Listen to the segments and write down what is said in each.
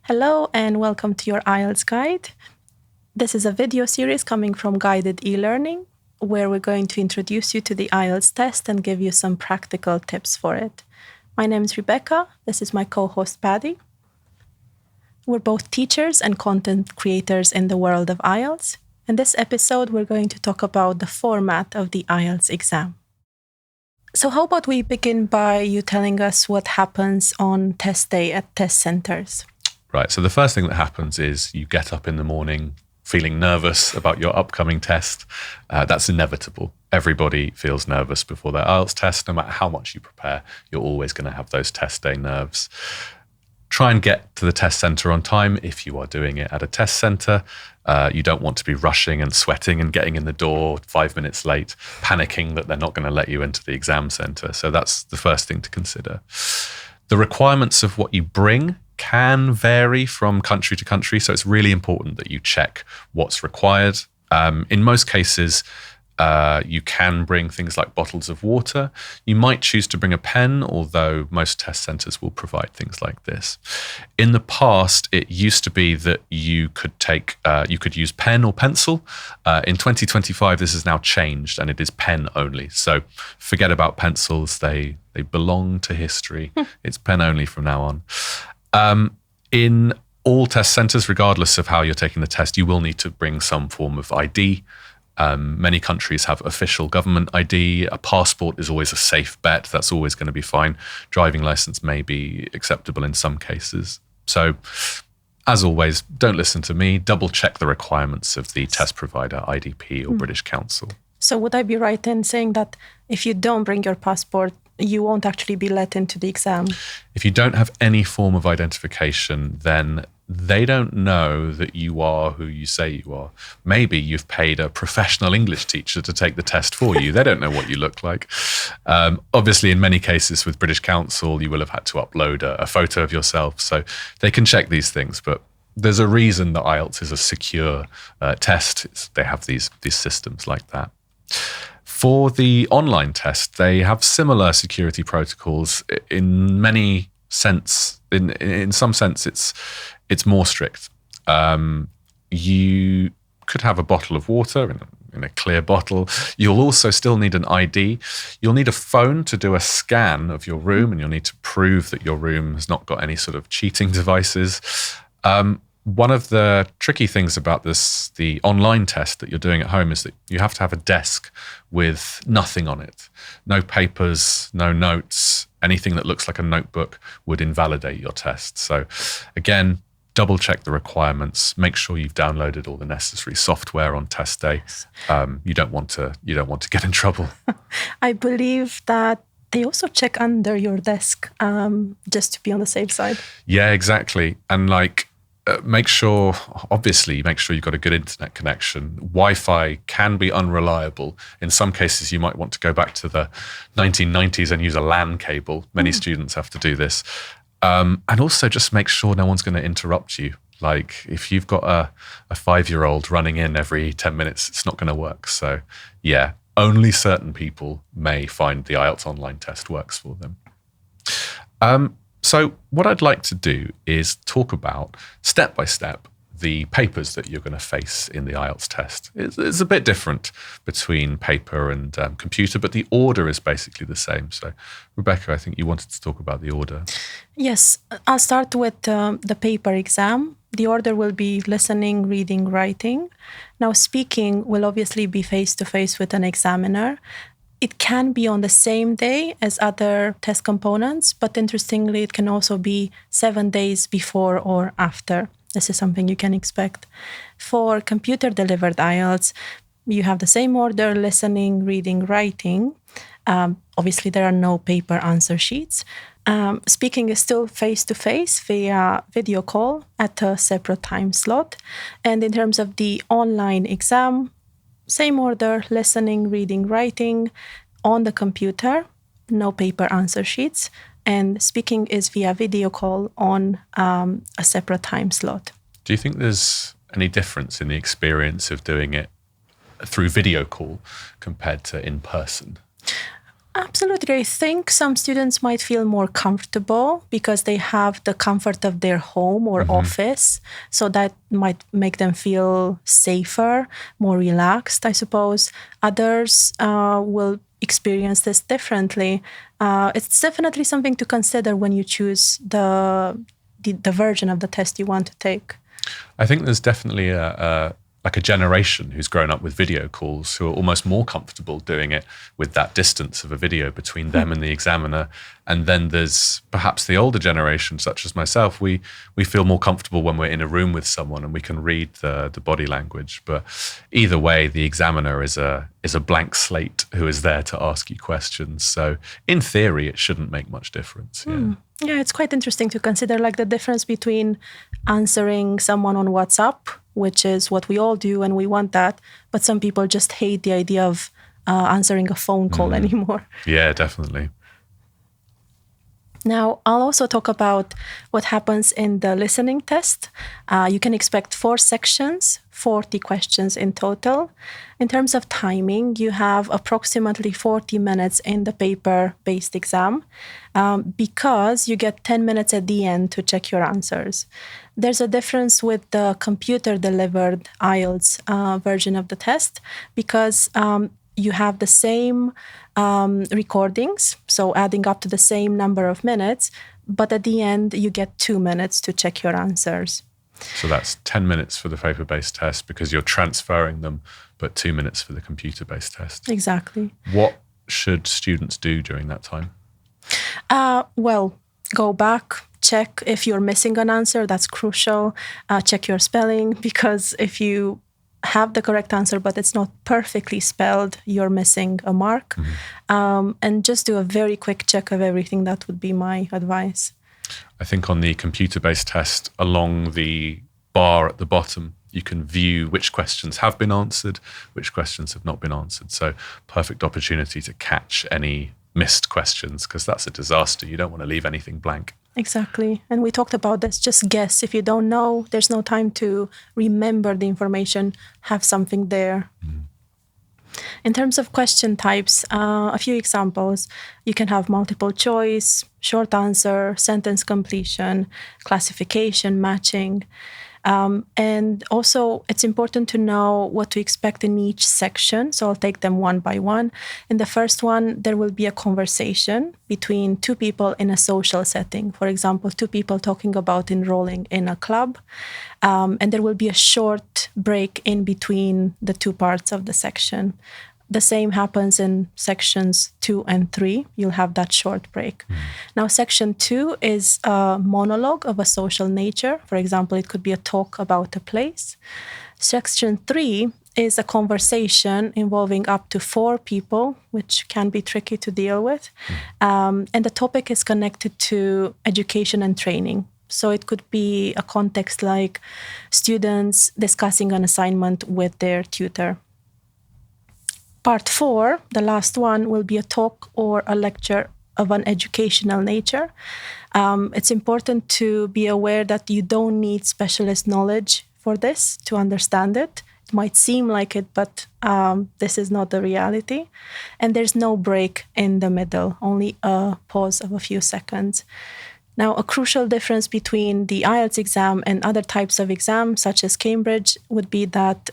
Hello and welcome to Your IELTS Guide. This is a video series coming from Guided e-learning, where we're going to introduce you to the IELTS test and give you some practical tips for it. My name is Rebecca. This is my co-host Paddy. We're both teachers and content creators in the world of IELTS. In this episode, we're going to talk about the format of the IELTS exam. So how about we begin by you telling us what happens on test day at test centers? Right, so the first thing that happens is you get up in the morning feeling nervous about your upcoming test. That's inevitable. Everybody feels nervous before their IELTS test. No matter how much you prepare, you're always going to have those test day nerves. Try and get to the test centre on time if you are doing it at a test centre. You don't want to be rushing and sweating and getting in the door 5 minutes late, panicking that they're not going to let you into the exam centre. So that's the first thing to consider. The requirements of what you bring can vary from country to country, so it's really important that you check what's required. In most cases, you can bring things like bottles of water. You might choose to bring a pen, although most test centres will provide things like this. In the past, it used to be that you could use pen or pencil. In 2025, this has now changed and it is pen only. So forget about pencils. They belong to history. It's pen only from now on. In all test centres, regardless of how you're taking the test, you will need to bring some form of ID. Many countries have official government ID. A passport is always a safe bet. That's always going to be fine. Driving license may be acceptable in some cases. So, as always, don't listen to me. Double check the requirements of the test provider, IDP or British Council. So would I be right in saying that if you don't bring your passport, you won't actually be let into the exam? If you don't have any form of identification, then they don't know that you are who you say you are. Maybe you've paid a professional English teacher to take the test for you. They don't know what you look like. Obviously, in many cases with British Council, you will have had to upload a photo of yourself. So they can check these things, but there's a reason that IELTS is a secure test. They have these systems like that. For the online test, they have similar security protocols. In many sense, in some sense, it's more strict. You could have a bottle of water in a clear bottle. You'll also still need an ID. You'll need a phone to do a scan of your room, and you'll need to prove that your room has not got any sort of cheating devices. One of the tricky things about the online test that you're doing at home is that you have to have a desk with nothing on it. No papers, no notes. Anything that looks like a notebook would invalidate your test. So again, double check the requirements. Make sure you've downloaded all the necessary software on test day. You don't want to get in trouble. I believe that they also check under your desk just to be on the safe side. Yeah, exactly. And make sure you've got a good internet connection. Wi-Fi can be unreliable. In some cases, you might want to go back to the 1990s and use a LAN cable. Many students have to do this. And also just make sure no one's going to interrupt you. Like if you've got a 5-year-old running in every 10 minutes, it's not going to work. So yeah, only certain people may find the IELTS online test works for them. So what I'd like to do is talk about, step by step, the papers that you're going to face in the IELTS test. It's a bit different between paper and computer, but the order is basically the same. So, Rebecca, I think you wanted to talk about the order. Yes, I'll start with the paper exam. The order will be listening, reading, writing. Now, speaking will obviously be face-to-face with an examiner. It can be on the same day as other test components, but interestingly, it can also be 7 days before or after. This is something you can expect. For computer-delivered IELTS, you have the same order, listening, reading, writing. Obviously, there are no paper answer sheets. Speaking is still face-to-face via video call at a separate time slot. And in terms of the online exam, same order, listening, reading, writing on the computer, no paper answer sheets, and speaking is via video call on a separate time slot. Do you think there's any difference in the experience of doing it through video call compared to in person? Absolutely. I think some students might feel more comfortable because they have the comfort of their home or office. So that might make them feel safer, more relaxed, I suppose. Others will experience this differently. It's definitely something to consider when you choose the version of the test you want to take. I think there's definitely a generation who's grown up with video calls who are almost more comfortable doing it with that distance of a video between them and the examiner. And then there's perhaps the older generation, such as myself. We feel more comfortable when we're in a room with someone and we can read the body language. But either way, the examiner is a blank slate who is there to ask you questions. So in theory, it shouldn't make much difference. Yeah. Yeah, it's quite interesting to consider like the difference between answering someone on WhatsApp, which is what we all do and we want that, but some people just hate the idea of answering a phone call anymore. Yeah, definitely. Now, I'll also talk about what happens in the listening test. You can expect 4 sections, 40 questions in total. In terms of timing, you have approximately 40 minutes in the paper-based exam because you get 10 minutes at the end to check your answers. There's a difference with the computer-delivered IELTS version of the test because you have the same recordings, so adding up to the same number of minutes, but at the end you get 2 minutes to check your answers. So that's 10 minutes for the paper-based test because you're transferring them, but 2 minutes for the computer-based test. Exactly. What should students do during that time? Well, go back, check if you're missing an answer. That's crucial. Check your spelling, because if you have the correct answer, but it's not perfectly spelled, you're missing a mark. And just do a very quick check of everything. That would be my advice. I think on the computer-based test, along the bar at the bottom, you can view which questions have been answered, which questions have not been answered. So perfect opportunity to catch any missed questions, because that's a disaster. You don't want to leave anything blank. Exactly. And we talked about this. Just guess. If you don't know, there's no time to remember the information. Have something there. In terms of question types, a few examples. You can have multiple choice, short answer, sentence completion, classification, matching. And also, it's important to know what to expect in each section. So I'll take them one by one. In the first one, there will be a conversation between 2 people in a social setting. For example, 2 people talking about enrolling in a club. And there will be a short break in between the 2 parts of the section. The same happens in sections 2 and 3. You'll have that short break. Now, section 2 is a monologue of a social nature. For example, it could be a talk about a place. Section 3 is a conversation involving up to 4 people, which can be tricky to deal with. And the topic is connected to education and training. So it could be a context like students discussing an assignment with their tutor. Part 4, the last one, will be a talk or a lecture of an educational nature. It's important to be aware that you don't need specialist knowledge for this to understand it. It might seem like it, but this is not the reality. And there's no break in the middle, only a pause of a few seconds. Now, a crucial difference between the IELTS exam and other types of exams, such as Cambridge, would be that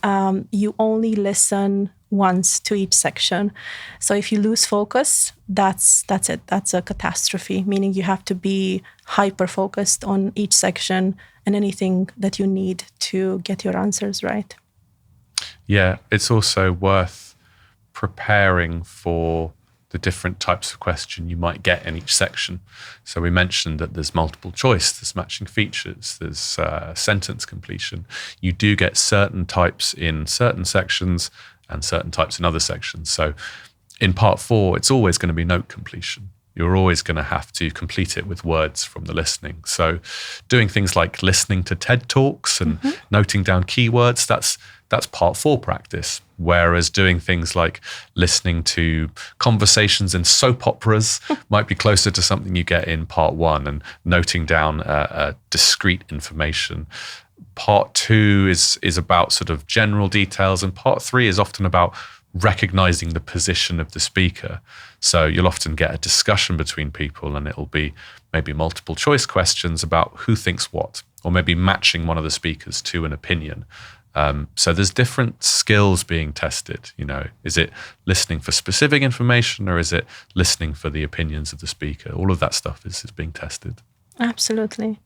you only listen once to each section. So if you lose focus, that's it. That's a catastrophe, meaning you have to be hyper-focused on each section and anything that you need to get your answers right. Yeah, it's also worth preparing for the different types of question you might get in each section. So we mentioned that there's multiple choice, there's matching features, there's sentence completion. You do get certain types in certain sections and certain types in other sections. So in part 4, it's always going to be note completion. You're always going to have to complete it with words from the listening. So doing things like listening to TED Talks and noting down keywords, that's part 4 practice. Whereas doing things like listening to conversations in soap operas might be closer to something you get in part 1 and noting down discrete information. Part 2 is about sort of general details, and part 3 is often about recognizing the position of the speaker. So you'll often get a discussion between people, and it'll be maybe multiple choice questions about who thinks what, or maybe matching one of the speakers to an opinion. So there's different skills being tested. Is it listening for specific information, or is it listening for the opinions of the speaker? All of that stuff is being tested. Absolutely.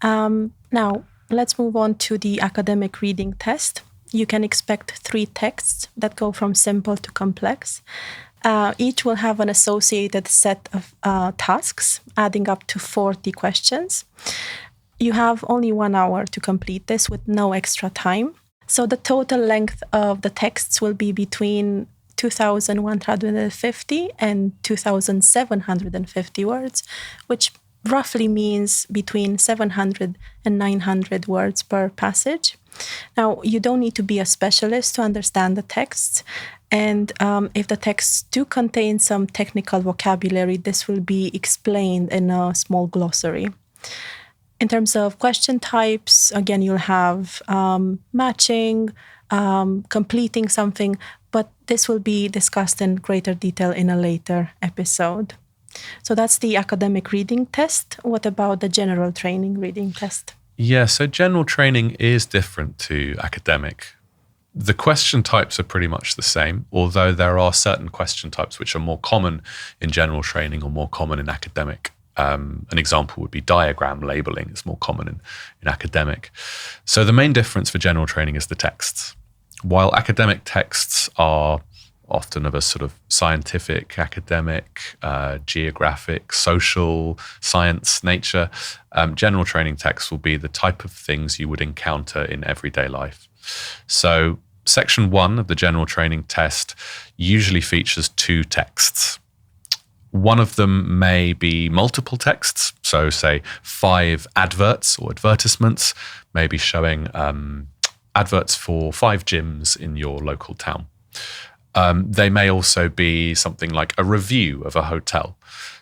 Now, let's move on to the academic reading test. You can expect 3 texts that go from simple to complex. Each will have an associated set of tasks, adding up to 40 questions. You have only 1 hour to complete this with no extra time. So the total length of the texts will be between 2,150 and 2,750 words, which roughly means between 700 and 900 words per passage. Now, you don't need to be a specialist to understand the texts. And if the texts do contain some technical vocabulary, this will be explained in a small glossary. In terms of question types, again, you'll have matching, completing something, but this will be discussed in greater detail in a later episode. So that's the academic reading test. What about the general training reading test? Yeah, so general training is different to academic. The question types are pretty much the same, although there are certain question types which are more common in general training or more common in academic. An example would be diagram labeling. It's more common in academic. So the main difference for general training is the texts. While academic texts are often of a sort of scientific, academic, geographic, social, science nature, general training texts will be the type of things you would encounter in everyday life. So section 1 of the general training test usually features 2 texts. One of them may be multiple texts, so say 5 adverts or advertisements, maybe showing adverts for 5 gyms in your local town. They may also be something like a review of a hotel.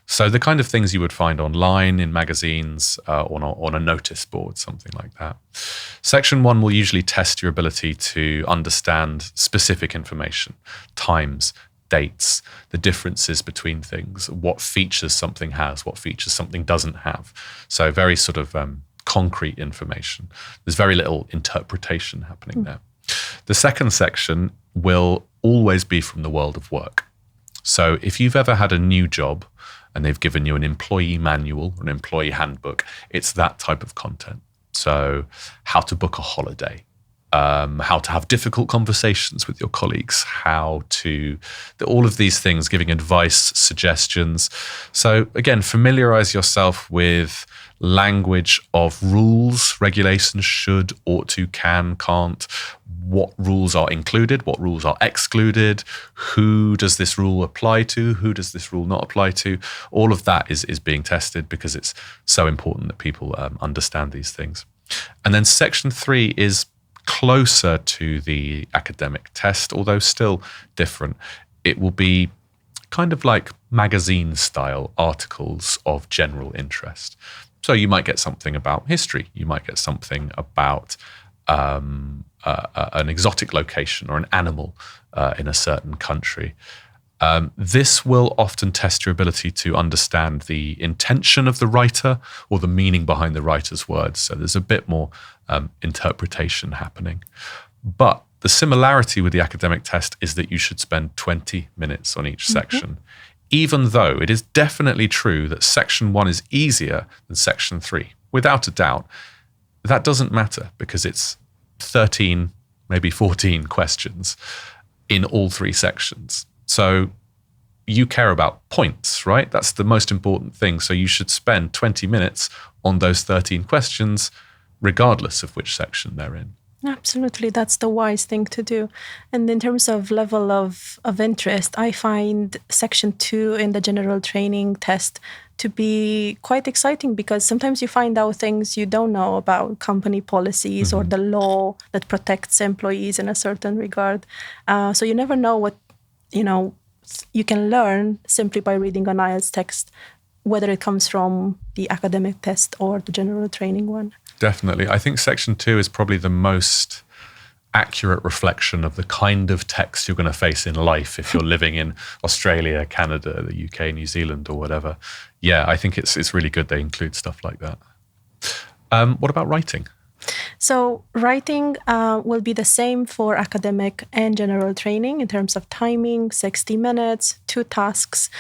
So the kind of things you would find online in magazines, on a notice board, something like that. Section 1 will usually test your ability to understand specific information, times, dates, the differences between things, what features something has, what features something doesn't have. So very sort of concrete information. There's very little interpretation happening there. The second section will always be from the world of work. So if you've ever had a new job and they've given you an employee manual or an employee handbook, it's that type of content. So how to book a holiday, how to have difficult conversations with your colleagues, all of these things, giving advice, suggestions. So again, familiarize yourself with language of rules, regulations, should, ought to, can, can't, what rules are included, what rules are excluded, who does this rule apply to, who does this rule not apply to. All of that is being tested because it's so important that people understand these things. And then section 3 is closer to the academic test, although still different. It will be kind of like magazine style articles of general interest. So you might get something about history. You might get something about an exotic location or an animal in a certain country. This will often test your ability to understand the intention of the writer or the meaning behind the writer's words. So there's a bit more interpretation happening. But the similarity with the academic test is that you should spend 20 minutes on each section, even though it is definitely true that section 1 is easier than section 3. Without a doubt, that doesn't matter because it's 13, maybe 14 questions in all 3 sections. So you care about points, right? That's the most important thing. So you should spend 20 minutes on those 13 questions, regardless of which section they're in. Absolutely. That's the wise thing to do. And in terms of level of interest, I find section 2 in the general training test to be quite exciting because sometimes you find out things you don't know about company policies or the law that protects employees in a certain regard. So you never know what, you can learn simply by reading an IELTS text, whether it comes from the academic test or the general training one. Definitely. I think section 2 is probably the most accurate reflection of the kind of text you're going to face in life if you're living in Australia, Canada, the UK, New Zealand, or whatever. Yeah, I think it's really good they include stuff like that. What about writing? So writing will be the same for academic and general training in terms of timing, 60 minutes, 2 tasks.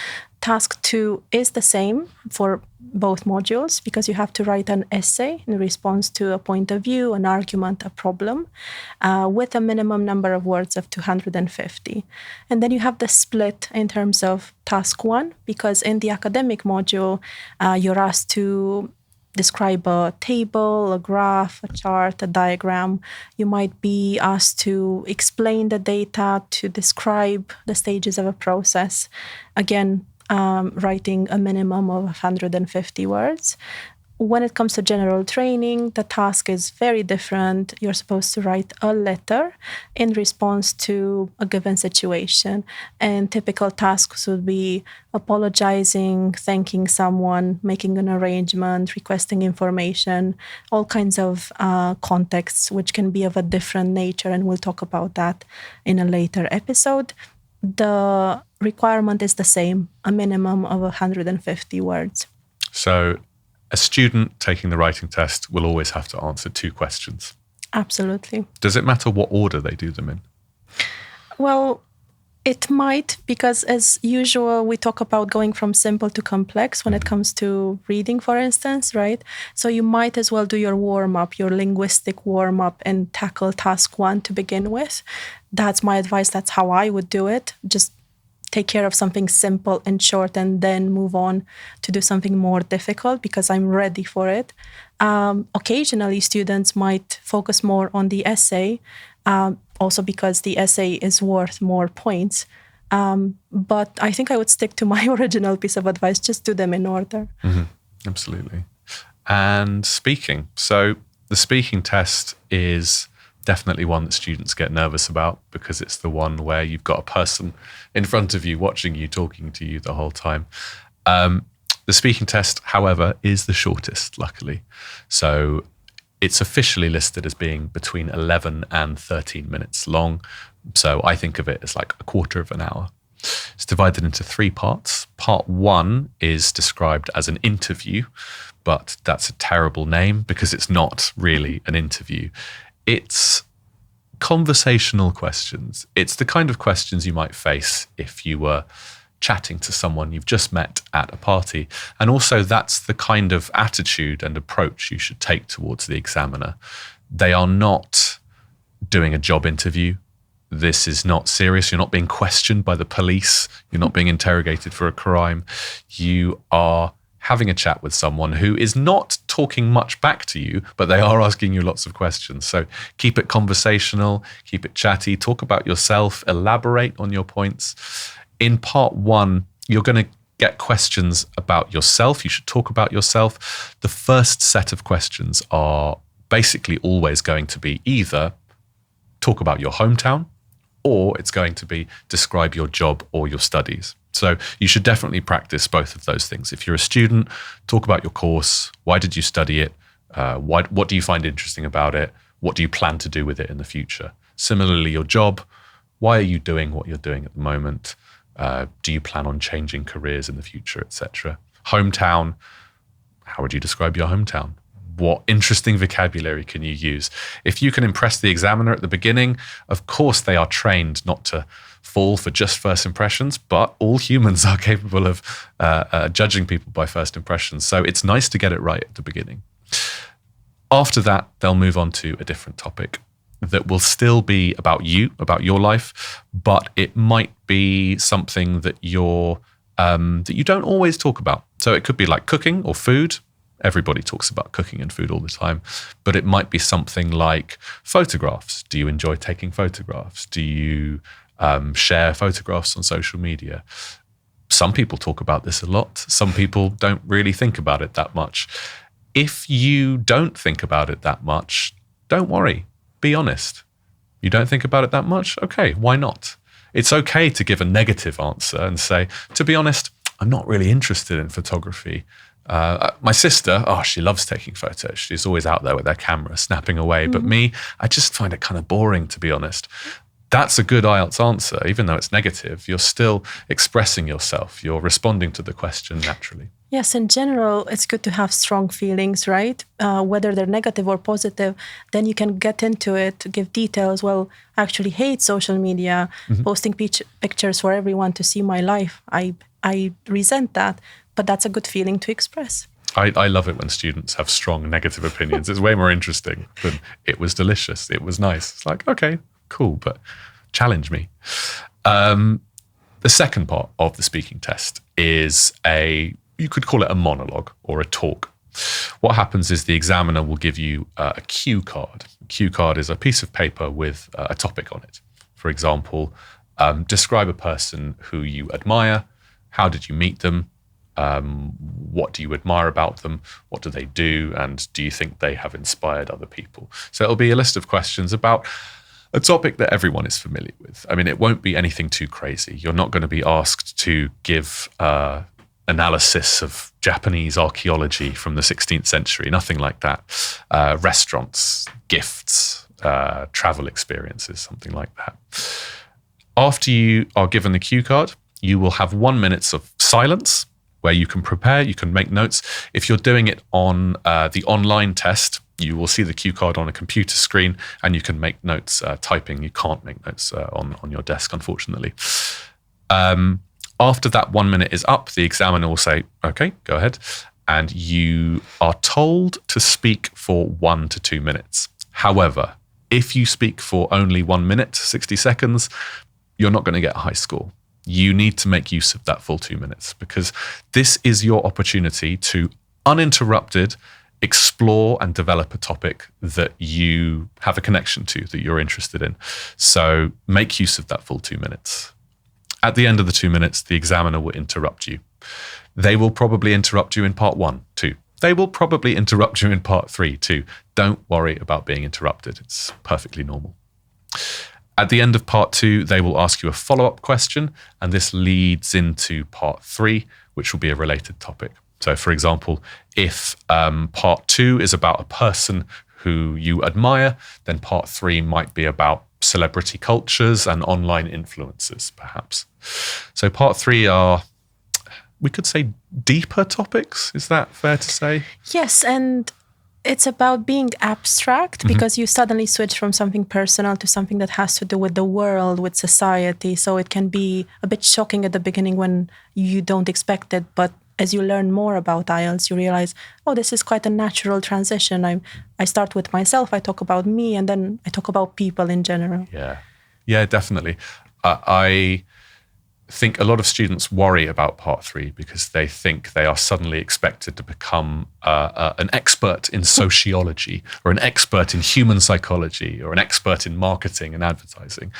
Task 2 is the same for both modules because you have to write an essay in response to a point of view, an argument, a problem, with a minimum number of words of 250. And then you have the split in terms of task 1, because in the academic module, you're asked to describe a table, a graph, a chart, a diagram. You might be asked to explain the data, to describe the stages of a process. Again, writing a minimum of 150 words. When it comes to general training, the task is very different. You're supposed to write a letter in response to a given situation. And typical tasks would be apologizing, thanking someone, making an arrangement, requesting information, all kinds of contexts which can be of a different nature. And we'll talk about that in a later episode. The requirement is the same, a minimum of 150 words. So a student taking the writing test will always have to answer 2 questions. Absolutely. Does it matter what order they do them in? Well, it might, because as usual, we talk about going from simple to complex when it comes to reading, for instance, right? So you might as well do your warm-up, your linguistic warm-up, and tackle task 1 to begin with. That's my advice. That's how I would do it. Just take care of something simple and short and then move on to do something more difficult because I'm ready for it. Occasionally, students might focus more on the essay, also because the essay is worth more points. But I think I would stick to my original piece of advice, just do them in order. Mm-hmm. Absolutely. And speaking. So the speaking test is definitely one that students get nervous about because it's the one where you've got a person in front of you, watching you, talking to you the whole time. The speaking test, however, is the shortest, luckily. So it's officially listed as being between 11 and 13 minutes long. So I think of it as like a quarter of an hour. It's divided into 3 parts. Part 1 is described as an interview, but that's a terrible name because it's not really an interview. It's conversational questions. It's the kind of questions you might face if you were chatting to someone you've just met at a party. And also that's the kind of attitude and approach you should take towards the examiner. They are not doing a job interview. This is not serious. You're not being questioned by the police. You're not being interrogated for a crime. You are having a chat with someone who is not talking much back to you, but they are asking you lots of questions. So keep it conversational, keep it chatty, talk about yourself, elaborate on your points. In part 1, you're going to get questions about yourself. You should talk about yourself. The first set of questions are basically always going to be either talk about your hometown, or it's going to be describe your job or your studies. So you should definitely practice both of those things. If you're a student, talk about your course. Why did you study it? What do you find interesting about it? What do you plan to do with it in the future? Similarly, your job. Why are you doing what you're doing at the moment? Do you plan on changing careers in the future, etc.? Hometown. How would you describe your hometown? What interesting vocabulary can you use? If you can impress the examiner at the beginning, of course they are trained not to fall for just first impressions, but all humans are capable of judging people by first impressions. So it's nice to get it right at the beginning. After that, they'll move on to a different topic that will still be about you, about your life, but it might be something that that you don't always talk about. So it could be like cooking or food. Everybody talks about cooking and food all the time, but it might be something like photographs. Do you enjoy taking photographs? Do you share photographs on social media? Some people talk about this a lot. Some people don't really think about it that much. If you don't think about it that much, don't worry. Be honest. You don't think about it that much? Okay, why not? It's okay to give a negative answer and say, to be honest, I'm not really interested in photography. My sister, she loves taking photos. She's always out there with her camera snapping away. But me, I just find it kind of boring, to be honest. That's a good IELTS answer. Even though it's negative, you're still expressing yourself. You're responding to the question naturally. Yes, in general, it's good to have strong feelings, right? Whether they're negative or positive, then you can get into it, give details. Well, I actually hate social media, posting pictures for everyone to see my life. I resent that, but that's a good feeling to express. I love it when students have strong negative opinions. It's way more interesting than it was delicious, it was nice. It's like, okay, cool, but challenge me. The second part of the speaking test is you could call it a monologue or a talk. What happens is the examiner will give you a cue card. A cue card is a piece of paper with a topic on it. For example, describe a person who you admire. How did you meet them? What do you admire about them? What do they do? And do you think they have inspired other people? So it'll be a list of questions about a topic that everyone is familiar with. I mean, it won't be anything too crazy. You're not going to be asked to give analysis of Japanese archaeology from the 16th century, nothing like that. Restaurants, gifts, travel experiences, something like that. After you are given the cue card, you will have 1 minute of silence where you can prepare, you can make notes. If you're doing it on the online test, you will see the cue card on a computer screen and you can make notes typing. You can't make notes on your desk, unfortunately. After that 1 minute is up, the examiner will say, okay, go ahead. And you are told to speak for 1 to 2 minutes. However, if you speak for only 1 minute, 60 seconds, you're not going to get a high score. You need to make use of that full 2 minutes because this is your opportunity to uninterrupted explore and develop a topic that you have a connection to, that you're interested in. So make use of that full 2 minutes. At the end of the 2 minutes, the examiner will interrupt you. They will probably interrupt you in part 1 too. They will probably interrupt you in part 3 too. Don't worry about being interrupted. It's perfectly normal. At the end of part 2, they will ask you a follow-up question, and this leads into part 3, which will be a related topic. So, for example, if part 2 is about a person who you admire, then part 3 might be about celebrity cultures and online influencers, perhaps. So part 3 are, we could say, deeper topics. Is that fair to say? Yes, and it's about being abstract because you suddenly switch from something personal to something that has to do with the world, with society. So it can be a bit shocking at the beginning when you don't expect it. But as you learn more about IELTS, you realize, oh, this is quite a natural transition. I start with myself, I talk about me, and then I talk about people in general. Yeah, definitely. I think a lot of students worry about part 3 because they think they are suddenly expected to become an expert in sociology or an expert in human psychology or an expert in marketing and advertising.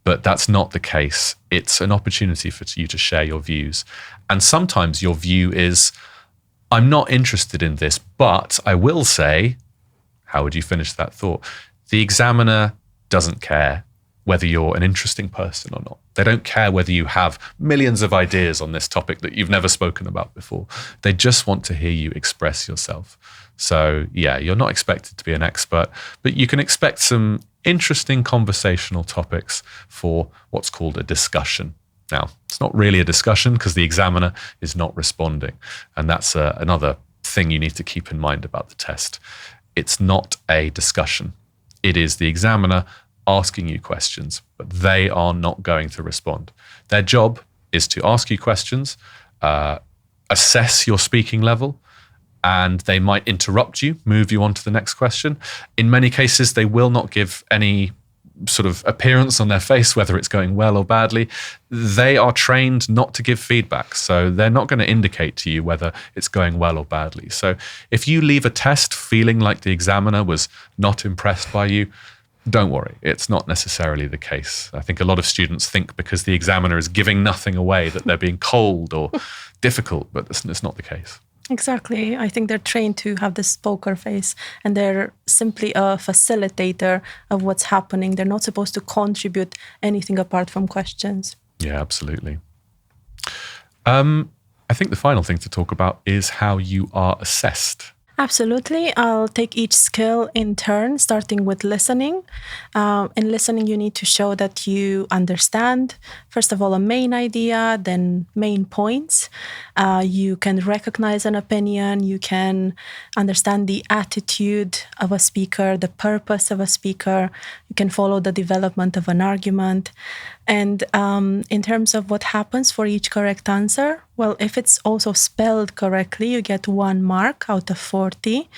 But that's not the case. It's an opportunity for you to share your views. And sometimes your view is, I'm not interested in this, but I will say, how would you finish that thought? The examiner doesn't care whether you're an interesting person or not. They don't care whether you have millions of ideas on this topic that you've never spoken about before. They just want to hear you express yourself. So yeah, you're not expected to be an expert, but you can expect some interesting conversational topics for what's called a discussion. Now, it's not really a discussion because the examiner is not responding. And that's another thing you need to keep in mind about the test. It's not a discussion. It is the examiner asking you questions, but they are not going to respond. Their job is to ask you questions, assess your speaking level, and they might interrupt you, move you on to the next question. In many cases, they will not give any sort of appearance on their face, whether it's going well or badly. They are trained not to give feedback, so they're not going to indicate to you whether it's going well or badly. So if you leave a test feeling like the examiner was not impressed by you, don't worry, it's not necessarily the case. I think a lot of students think because the examiner is giving nothing away that they're being cold or difficult, but it's not the case. Exactly. I think they're trained to have this poker face and they're simply a facilitator of what's happening. They're not supposed to contribute anything apart from questions. Yeah, absolutely. I think the final thing to talk about is how you are assessed. Absolutely. I'll take each skill in turn, starting with listening. In listening, you need to show that you understand, first of all, a main idea, then main points. You can recognize an opinion. You can understand the attitude of a speaker, the purpose of a speaker. You can follow the development of an argument. And in terms of what happens for each correct answer, well, if it's also spelled correctly, you get 1 mark out of 40.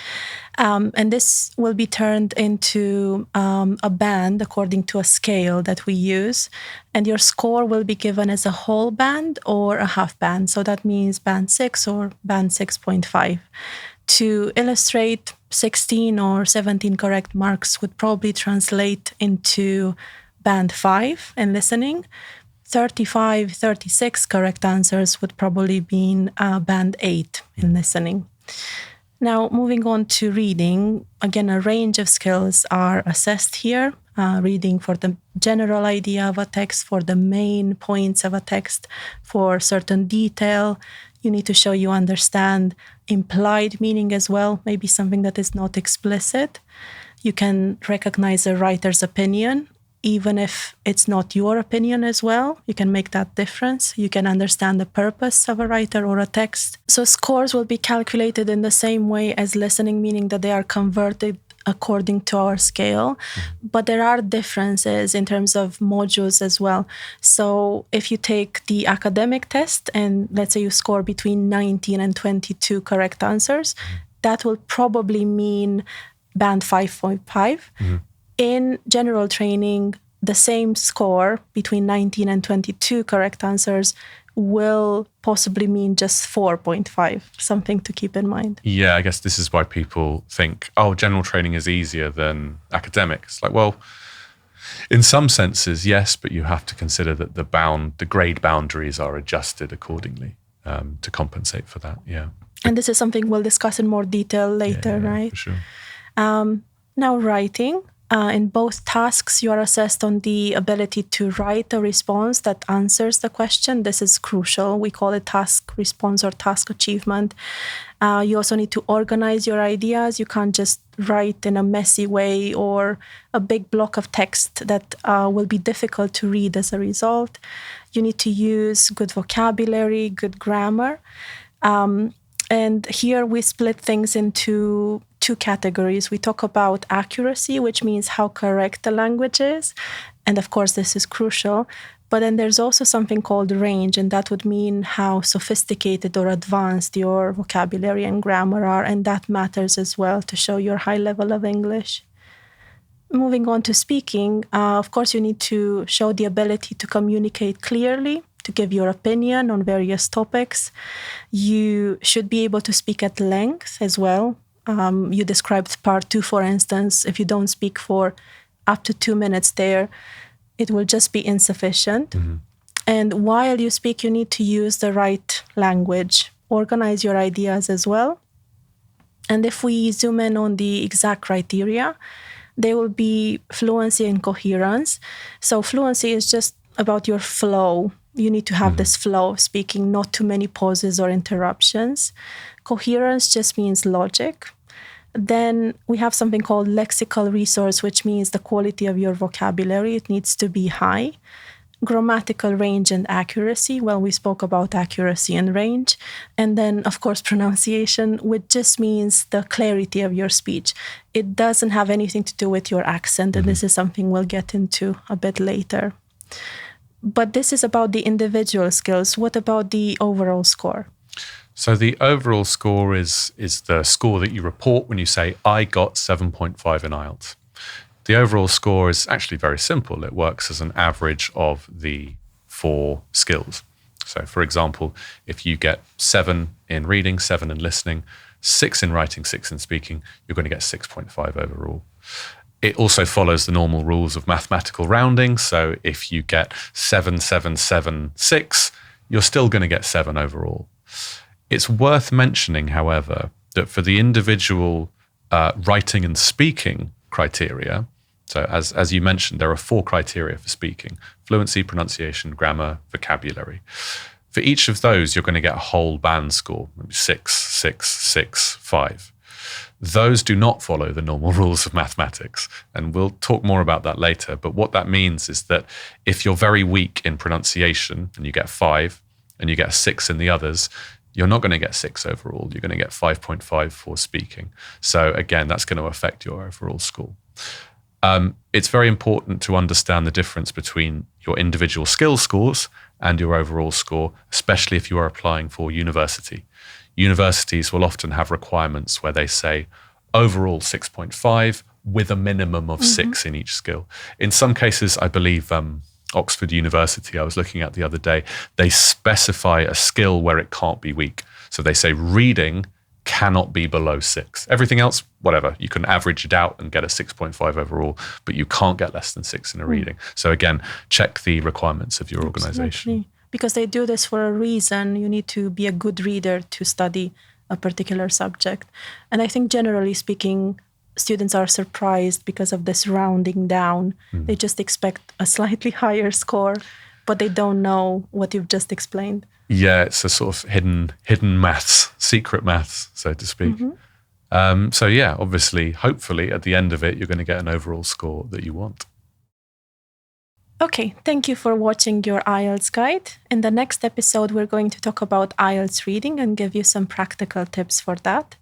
And this will be turned into a band according to a scale that we use. And your score will be given as a whole band or a half band. So that means band 6 or band 6.5. To illustrate, 16 or 17 correct marks would probably translate into band 5 in listening. 35, 36 correct answers would probably be band 8 in listening. Now, moving on to reading, again, a range of skills are assessed here. Reading for the general idea of a text, for the main points of a text, for certain detail. You need to show you understand implied meaning as well, maybe something that is not explicit. You can recognize a writer's opinion, even if it's not your opinion as well. You can make that difference. You can understand the purpose of a writer or a text. So scores will be calculated in the same way as listening, meaning that they are converted according to our scale. But there are differences in terms of modules as well. So if you take the academic test and let's say you score between 19 and 22 correct answers, that will probably mean band 5.5. In general training, the same score between 19 and 22 correct answers will possibly mean just 4.5, something to keep in mind. Yeah, I guess this is why people think, oh, general training is easier than academics. Like, well, in some senses, yes, but you have to consider that the grade boundaries are adjusted accordingly to compensate for that. Yeah. And this is something we'll discuss in more detail later, right? For sure. Now, writing. In both tasks, you are assessed on the ability to write a response that answers the question. This is crucial. We call it task response or task achievement. You also need to organize your ideas. You can't just write in a messy way or a big block of text that will be difficult to read as a result. You need to use good vocabulary, good grammar. And here we split things into 2 categories. We talk about accuracy, which means how correct the language is. And of course, this is crucial. But then there's also something called range, and that would mean how sophisticated or advanced your vocabulary and grammar are. And that matters as well to show your high level of English. Moving on to speaking, of course, you need to show the ability to communicate clearly, to give your opinion on various topics. You should be able to speak at length as well. You described part 2, for instance. If you don't speak for up to 2 minutes there, it will just be insufficient. And while you speak, you need to use the right language, organize your ideas as well. And if we zoom in on the exact criteria, they will be fluency and coherence. So fluency is just about your flow. You need to have this flow of speaking, not too many pauses or interruptions. Coherence just means logic. Then we have something called lexical resource, which means the quality of your vocabulary. It needs to be high. Grammatical range and accuracy. Well, we spoke about accuracy and range. And then, of course, pronunciation, which just means the clarity of your speech. It doesn't have anything to do with your accent, and this is something we'll get into a bit later. But this is about the individual skills. What about the overall score? So the overall score is the score that you report when you say, I got 7.5 in IELTS. The overall score is actually very simple. It works as an average of the 4 skills. So for example, if you get 7 in reading, 7 in listening, 6 in writing, 6 in speaking, you're going to get 6.5 overall. It also follows the normal rules of mathematical rounding. So if you get 7, 7, 7, 6, you're still going to get 7 overall. It's worth mentioning, however, that for the individual writing and speaking criteria, so as you mentioned, there are 4 criteria for speaking: fluency, pronunciation, grammar, vocabulary. For each of those, you're going to get a whole band score, maybe 6, 6, 6, 5. Those do not follow the normal rules of mathematics. And we'll talk more about that later. But what that means is that if you're very weak in pronunciation and you get 5 and you get a 6 in the others, you're not going to get 6 overall. You're going to get 5.5 for speaking. So again, that's going to affect your overall score. It's very important to understand the difference between your individual skill scores and your overall score, especially if you are applying for university. Universities will often have requirements where they say overall 6.5 with a minimum of 6 in each skill. In some cases, I believe Oxford University, I was looking at the other day, they specify a skill where it can't be weak. So they say reading cannot be below 6. Everything else, whatever, you can average it out and get a 6.5 overall, but you can't get less than 6 in a reading. So again, check the requirements of your organization. Absolutely. Because they do this for a reason. You need to be a good reader to study a particular subject. And I think generally speaking, students are surprised because of this rounding down. They just expect a slightly higher score, but they don't know what you've just explained. Yeah, it's a sort of hidden maths, secret maths, so to speak. So yeah, obviously, hopefully at the end of it, you're going to get an overall score that you want. Okay, thank you for watching Your IELTS Guide. In the next episode, we're going to talk about IELTS reading and give you some practical tips for that.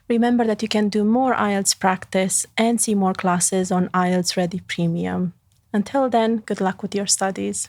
Remember that you can do more IELTS practice and see more classes on IELTS Ready Premium. Until then, good luck with your studies.